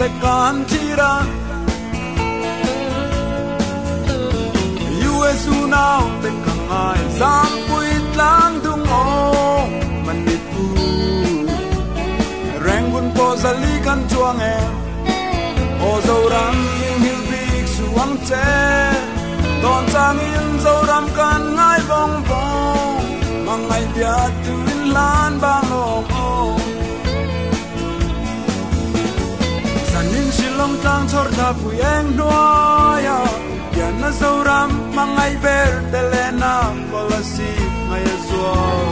te kan tira U.S.U. now te kangai Sam puit lang dung o manipu Rangun po zali kan chuang e O zoram hil big suang che Don chang in zoram kan ngai bong bong Mangai bia tu in lan bang ong ong Sanin silong tang chor da puyeng noya Yan na zoram mangai ber telena kolasi ngai azol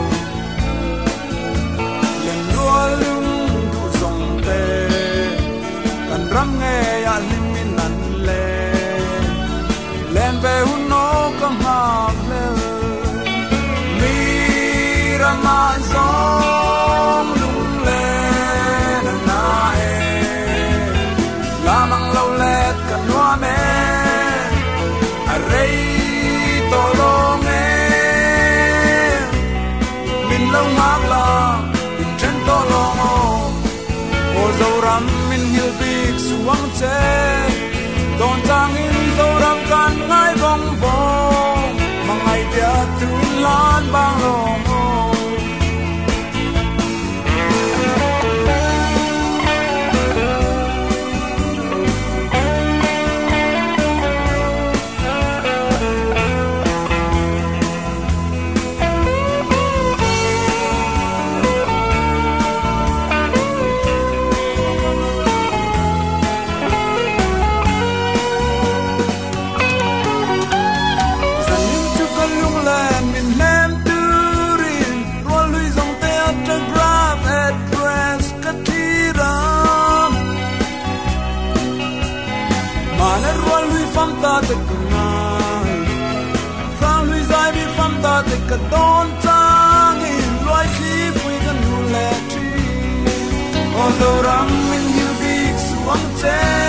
Yan dualung du zong te Kan ram nge ya limin nan le Len pe huno kang hak le Mi rama zong lung le na na e Lamang lau let kan noa me Array to long e Min lau ngak la Min chen to long o O dâu ram min hil big suang che Don chang in dâu ram kan ngai bong bong Mangai bia tu lan bang long o ta te kanai Sang lui zai bi fam ta te ka don chang in loi khi pui kan nu le tri O zo ram min hiu big suang che